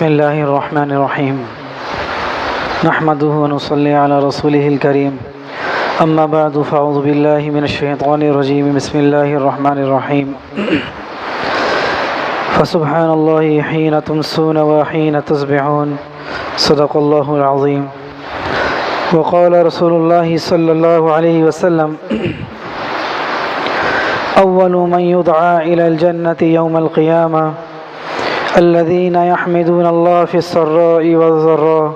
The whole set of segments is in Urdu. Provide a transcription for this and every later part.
بسم الله الرحمن الرحيم نحمده ونصلي على رسوله الكريم أما بعد فأعوذ بالله من الشيطان الرجيم بسم الله الرحمن الرحيم فسبحان الله حين تمسون وحين تصبحون صدق الله العظيم وقال رسول الله صلى الله عليه وسلم أول من يدعى إلى الجنة يوم القيامة الذين يحمدون الله في السراء والضراء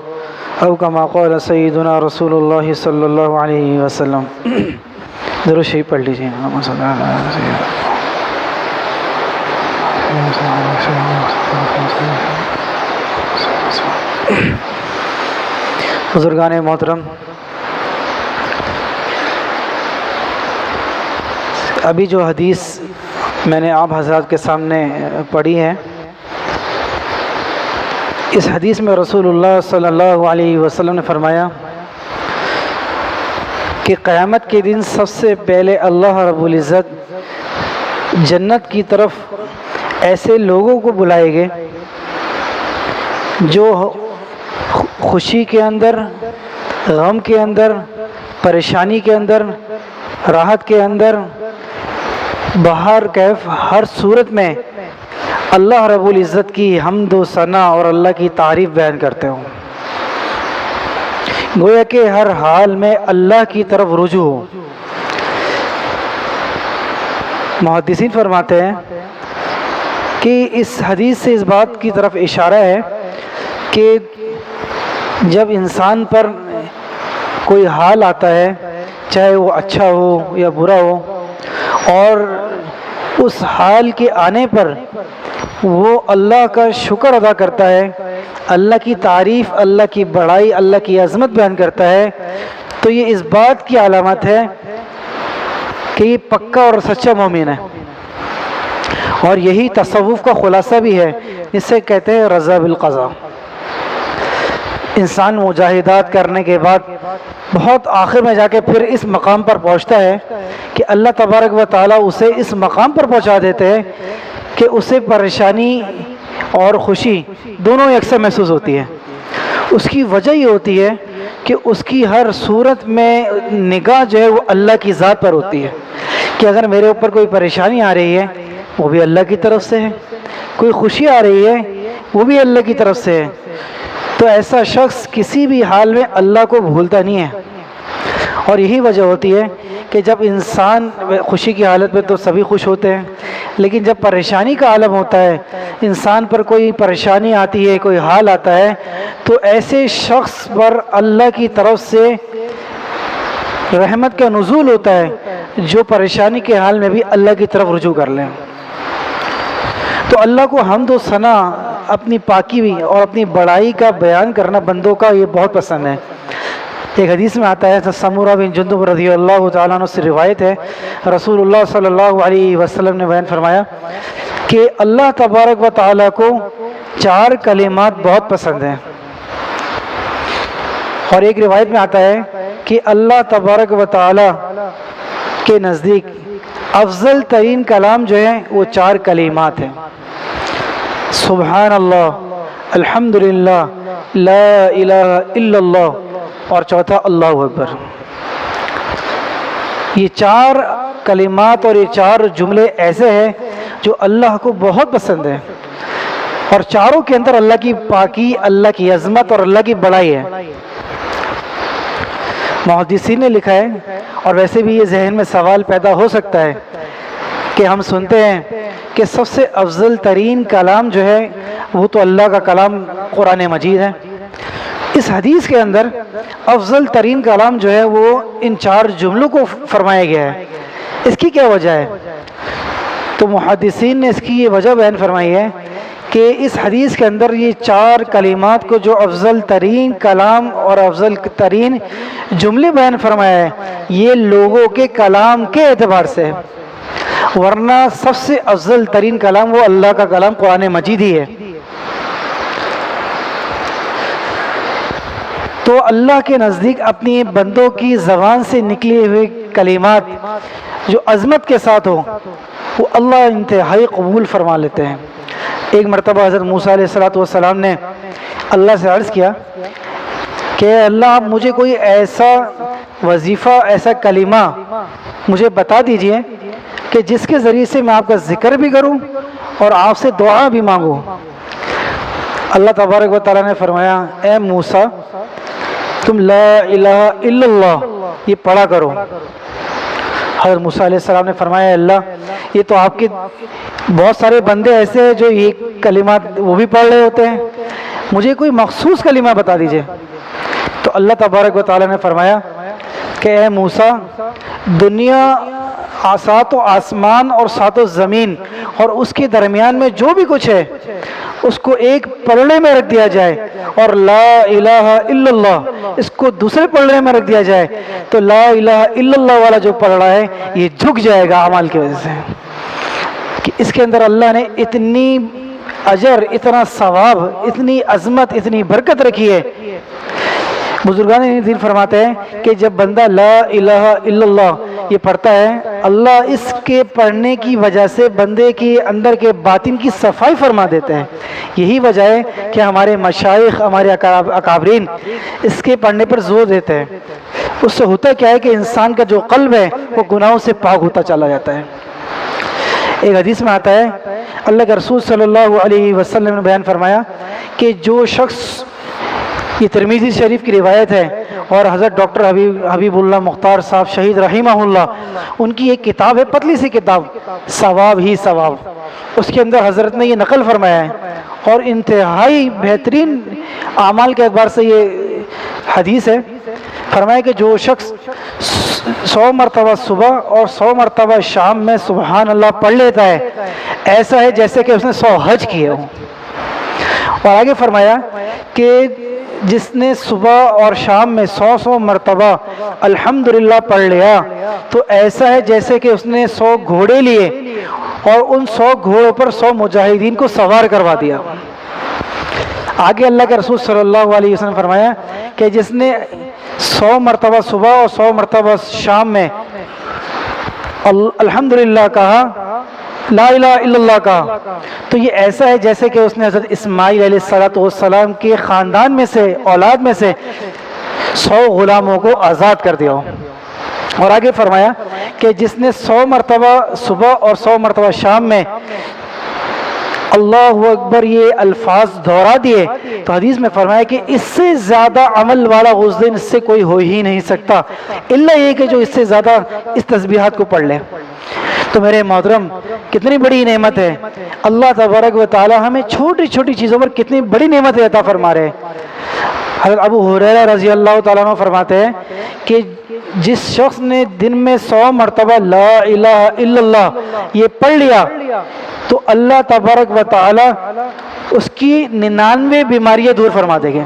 أو كما قال سيدنا رسول الله صلى الله عليه وسلم. درود شریف پڑھ لیجیے. بزرگان محترم، ابھی جو حدیث میں نے آپ حضرات کے سامنے پڑھی ہے، اس حدیث میں رسول اللہ صلی اللہ علیہ وسلم نے فرمایا کہ قیامت کے دن سب سے پہلے اللہ رب العزت جنت کی طرف ایسے لوگوں کو بلائیں گے جو خوشی کے اندر، غم کے اندر، پریشانی کے اندر، راحت کے اندر، بہر کیف ہر صورت میں اللہ رب العزت کی حمد و ثنا اور اللہ کی تعریف بیان کرتے ہوں. گویا کہ ہر حال میں اللہ کی طرف رجوع ہو. محدثین فرماتے ہیں کہ اس حدیث سے اس بات کی طرف اشارہ ہے کہ جب انسان پر کوئی حال آتا ہے، چاہے وہ اچھا ہو یا برا ہو، اور اس حال کے آنے پر وہ اللہ کا شکر ادا کرتا ہے، اللہ کی تعریف، اللہ کی بڑائی، اللہ کی عظمت بیان کرتا ہے، تو یہ اس بات کی علامت ہے کہ یہ پکا اور سچا مومن ہے. اور یہی تصوف کا خلاصہ بھی ہے، اس سے کہتے ہیں رضا بالقضاء. انسان مجاہدات کرنے کے بعد بہت آخر میں جا کے پھر اس مقام پر پہنچتا ہے کہ اللہ تبارک و تعالیٰ اسے اس مقام پر پہنچا دیتے ہیں کہ اسے پریشانی اور خوشی دونوں یکساں محسوس ہوتی ہے. اس کی وجہ یہ ہوتی ہے کہ اس کی ہر صورت میں نگاہ جو ہے وہ اللہ کی ذات پر ہوتی ہے کہ اگر میرے اوپر کوئی پریشانی آ رہی ہے وہ بھی اللہ کی طرف سے ہے، کوئی خوشی آ رہی ہے وہ بھی اللہ کی طرف سے ہے. تو ایسا شخص کسی بھی حال میں اللہ کو بھولتا نہیں ہے. اور یہی وجہ ہوتی ہے کہ جب انسان خوشی کی حالت میں تو سبھی خوش ہوتے ہیں، لیکن جب پریشانی کا عالم ہوتا ہے، انسان پر کوئی پریشانی آتی ہے، کوئی حال آتا ہے، تو ایسے شخص پر اللہ کی طرف سے رحمت کا نزول ہوتا ہے جو پریشانی کے حال میں بھی اللہ کی طرف رجوع کر لیں. تو اللہ کو حمد و ثنا، اپنی پاکی بھی اور اپنی بڑائی کا بیان کرنا بندوں کا یہ بہت پسند ہے. ایک حدیث میں آتا ہے، سمورہ بن جندب رضی اللہ تعالیٰ عنہ سے روایت ہے، رسول اللہ صلی اللہ علیہ وسلم نے بیان فرمایا کہ اللہ تبارک و تعالیٰ کو 4 کلمات بہت پسند ہیں. اور ایک روایت میں آتا ہے کہ اللہ تبارک و تعالیٰ کے نزدیک افضل ترین کلام جو ہے وہ 4 کلمات ہیں: سبحان اللہ، الحمدللہ، لا الہ الا اللہ، اور چوتھا اللہ اکبر. یہ 4 کلمات اور یہ 4 جملے ایسے ہیں جو اللہ کو بہت پسند ہیں، اور چاروں کے اندر اللہ کی پاکی، اللہ کی عظمت اور اللہ کی بڑائی ہے. محدثین نے لکھا ہے، اور ویسے بھی یہ ذہن میں سوال پیدا ہو سکتا ہے کہ ہم سنتے ہیں کہ سب سے افضل ترین کلام جو ہے وہ تو اللہ کا کلام قرآن مجید ہے. اس حدیث کے اندر افضل ترین کلام جو ہے وہ ان 4 جملوں کو فرمایا گیا ہے. اس کی کیا وجہ ہے؟ تو محدثین نے اس کی یہ وجہ بیان فرمائی ہے کہ اس حدیث کے اندر یہ 4 کلمات کو جو افضل ترین کلام اور افضل ترین جملے بیان فرمایا ہے، یہ لوگوں کے کلام کے اعتبار سے ہے، ورنہ سب سے افضل ترین کلام وہ اللہ کا کلام قرآن مجید ہی ہے. تو اللہ کے نزدیک اپنی بندوں کی زبان سے نکلی ہوئی کلمات جو عظمت کے ساتھ ہو وہ اللہ انتہائی قبول فرما لیتے ہیں. ایک مرتبہ حضرت موسیٰ علیہ السلام نے اللہ سے عرض کیا کہ اللہ آپ مجھے کوئی ایسا وظیفہ، ایسا کلمہ مجھے بتا دیجئے کہ جس کے ذریعے سے میں آپ کا ذکر بھی کروں اور آپ سے دعا بھی مانگوں۔ اللہ تبارک و تعالیٰ نے فرمایا اے موسیٰ تم لا الہ الا اللہ یہ پڑھا کرو۔ حضرت موسیٰ علیہ السلام نے فرمایا اللہ یہ تو آپ کے بہت سارے بندے ایسے ہیں جو یہ کلمات وہ بھی پڑھ رہے ہوتے ہیں، مجھے کوئی مخصوص کلمہ بتا دیجئے۔ تو اللہ تبارک و تعالیٰ نے فرمایا کہ اے موسیٰ دنیا سات و آسمان اور سات و زمین اور اس کے درمیان میں جو بھی کچھ ہے اس کو ایک پلڑے میں رکھ دیا جائے اور لا الہ الا اللہ اس کو دوسرے پلڑے میں رکھ دیا جائے تو لا الہ الا اللہ والا جو پلڑا ہے یہ جھک جائے گا اعمال کی وجہ سے، کہ اس کے اندر اللہ نے اتنی اجر، اتنا ثواب، اتنی عظمت، اتنی برکت رکھی ہے۔ بزرگان دین فرماتے ہیں کہ جب بندہ لا الہ الا اللہ یہ پڑھتا ہے اللہ اس کے پڑھنے کی وجہ سے بندے کے اندر کے باطن کی صفائی فرما دیتے ہیں۔ یہی وجہ ہے کہ ہمارے مشائخ، ہمارے اکابرین اس کے پڑھنے پر زور دیتے ہیں۔ اس سے ہوتا کیا ہے کہ انسان کا جو قلب ہے وہ گناہوں سے پاک ہوتا چلا جاتا ہے۔ ایک حدیث میں آتا ہے اللہ کے رسول صلی اللہ علیہ وسلم نے بیان فرمایا کہ جو شخص، یہ ترمذی شریف کی روایت ہے اور حضرت ڈاکٹر حبیب اللہ مختار صاحب شہید رحمہ اللہ ان کی ایک کتاب ہے، پتلی سی کتاب ثواب ہی ثواب، اس کے اندر حضرت نے یہ نقل فرمایا ہے اور انتہائی بہترین اعمال کے اعتبار سے یہ حدیث ہے۔ فرمایا کہ جو شخص 100 مرتبہ صبح اور 100 مرتبہ شام میں سبحان اللہ پڑھ لیتا ہے ایسا ہے جیسے کہ اس نے 100 حج کیے ہوں۔ اور آگے فرمایا کہ جس نے صبح اور شام میں 100 مرتبہ الحمدللہ پڑھ لیا تو ایسا ہے جیسے کہ اس نے 100 گھوڑے لیے اور ان 100 گھوڑوں پر 100 مجاہدین کو سوار کروا دیا۔ آگے اللہ کے رسول صلی اللہ علیہ وسلم فرمایا کہ جس نے 100 مرتبہ صبح اور 100 مرتبہ شام میں الحمدللہ کہا، لا الہ الا اللہ کہا، تو یہ ایسا ہے جیسے کہ اس نے حضرت اسماعیل علیہ السلام کے خاندان میں سے، اولاد میں سے 100 غلاموں کو آزاد کر دیا ہو۔ اور آگے فرمایا کہ جس نے 100 مرتبہ صبح اور 100 مرتبہ شام میں اللہ اکبر یہ الفاظ دہرا دیے تو حدیث میں فرمایا کہ اس سے زیادہ عمل والا اس دن اس سے کوئی ہو ہی نہیں سکتا الا یہ کہ جو اس سے زیادہ اس تسبیحات کو پڑھ لے۔ تو میرے محترم کتنی بڑی نعمت ہے، اللہ تبارک و تعالی ہمیں چھوٹی چھوٹی چیزوں پر کتنی بڑی نعمت عطا فرما رہے ہیں۔ حضرت ابو ہریرہ رضی اللہ تعالیٰ عنہ فرماتے ہیں کہ جس شخص نے دن میں 100 مرتبہ لا الہ الا اللہ یہ پڑھ لیا تو اللہ تبارک و تعالی اس کی 99 بیماریاں دور فرما دیں گے،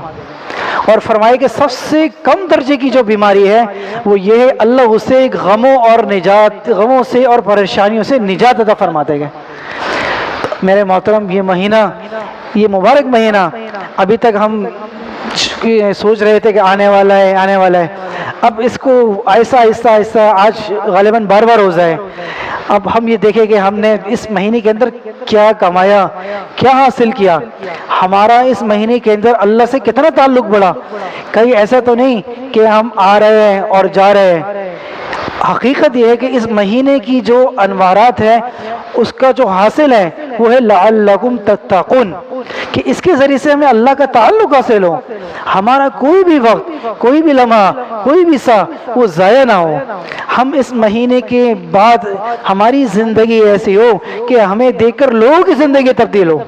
اور فرمائے کہ سب سے کم درجے کی جو بیماری ہے وہ یہ ہے اللہ اسے غموں سے اور پریشانیوں سے نجات عطا فرما دے گا۔ میرے محترم یہ مہینہ، یہ مبارک مہینہ ابھی تک ہم سوچ رہے تھے کہ آنے والا ہے، اب اس کو آہستہ آج غالباً 12واں روزہ ہے، اب ہم یہ دیکھیں کہ ہم نے اس مہینے کے اندر کیا کمایا، کیا حاصل کیا، ہمارا اس مہینے کے اندر اللہ سے کتنا تعلق بڑھا۔ کہیں ایسا تو نہیں کہ ہم آ رہے ہیں اور جا رہے ہیں۔ حقیقت یہ ہے کہ اس مہینے کی جو انوارات ہے اس کا جو حاصل ہے وہ ہے لعلکم تتقون، کہ اس کے ذریعے سے ہمیں اللہ کا تعلق حاصل ہو، ہمارا کوئی بھی وقت، کوئی بھی لمحہ، کوئی بھی سا وہ ضائع نہ ہو۔ ہم اس مہینے کے بعد ہماری زندگی ایسی ہو کہ ہمیں دیکھ کر لوگوں کی زندگی تبدیل ہو،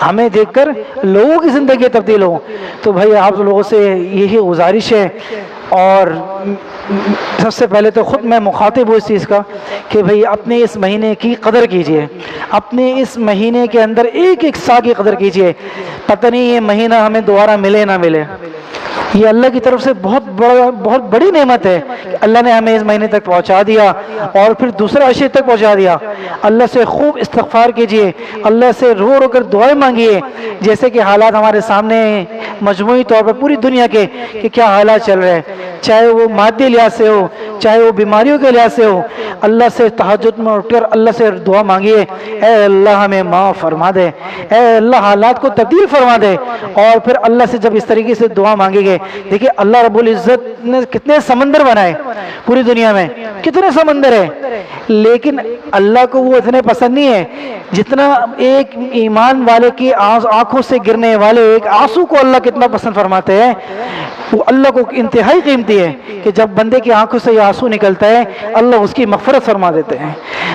ہمیں دیکھ کر لوگوں کی زندگی تبدیل ہو۔ تو بھائی آپ لوگوں سے یہی گزارش ہے، اور سب سے پہلے تو خود میں مخاطب ہوں اس چیز کا کہ بھئی اپنے اس مہینے کی قدر کیجئے، اپنے اس مہینے کے اندر ایک ایک سا کی قدر کیجئے، پتہ نہیں یہ مہینہ ہمیں دوبارہ ملے نہ ملے۔ یہ اللہ کی طرف سے بہت بڑی نعمت ہے کہ اللہ نے ہمیں اس مہینے تک پہنچا دیا اور پھر دوسرے عشرے تک پہنچا دیا۔ اللہ سے خوب استغفار کیجئے، اللہ سے رو رو کر دعائیں مانگیے، جیسے کہ حالات ہمارے سامنے مجموعی طور پر پوری دنیا کے کہ کیا حالات چل رہے ہیں، چاہے وہ مادی لحاظ سے ہو، چاہے وہ بیماریوں کے لحاظ سے ہو۔ اللہ سے تہجد میں اٹھ کر اللہ سے دعا مانگیے، اے اللہ ہمیں معاف فرما دے، اے اللہ حالات کو تبدیل فرما دے۔ اور پھر اللہ سے جب اس طریقے سے دعا مانگے گے، دیکھیے اللہ رب العزت نے کتنے سمندر بنائے پوری دنیا میں، کتنے سمندر ہیں، لیکن اللہ کو وہ اتنے پسند نہیں ہے جتنا ایک ایمان والے کی آنکھوں سے گرنے والے ایک آنسو کو اللہ کتنا پسند فرماتے ہیں۔ وہ اللہ کو انتہائی قیمتی ہے کہ جب بندے کی آنکھوں سے یہ آنسو نکلتا ہے اللہ اس کی مغفرت فرما دیتے ہیں۔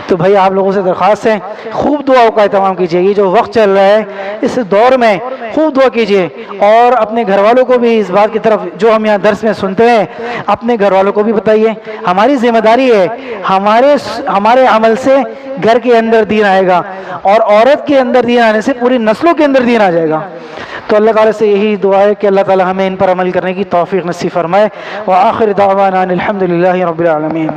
تو بھائی آپ لوگوں سے درخواست ہے خوب دعاؤں کا اہتمام کیجیے، یہ جو وقت چل رہا ہے اس دور میں خوب دعا کیجیے، اور اپنے گھر والوں کو بھی اس بات کی طرف جو ہم یہاں درس میں سنتے ہیں اپنے گھر والوں کو بھی بتائیے۔ ہماری ذمہ داری ہے، ہمارے عمل سے گھر کے اندر دین آئے گا، اور عورت کے اندر دین آنے سے پوری نسلوں کے اندر دین آ جائے گا۔ تو اللہ تعالیٰ سے یہی دعا ہے کہ اللہ تعالیٰ ہمیں ان پر عمل کرنے کی توفیق نصیب فرمائے۔ وآخر دعوانا الحمد للہ رب العالمین۔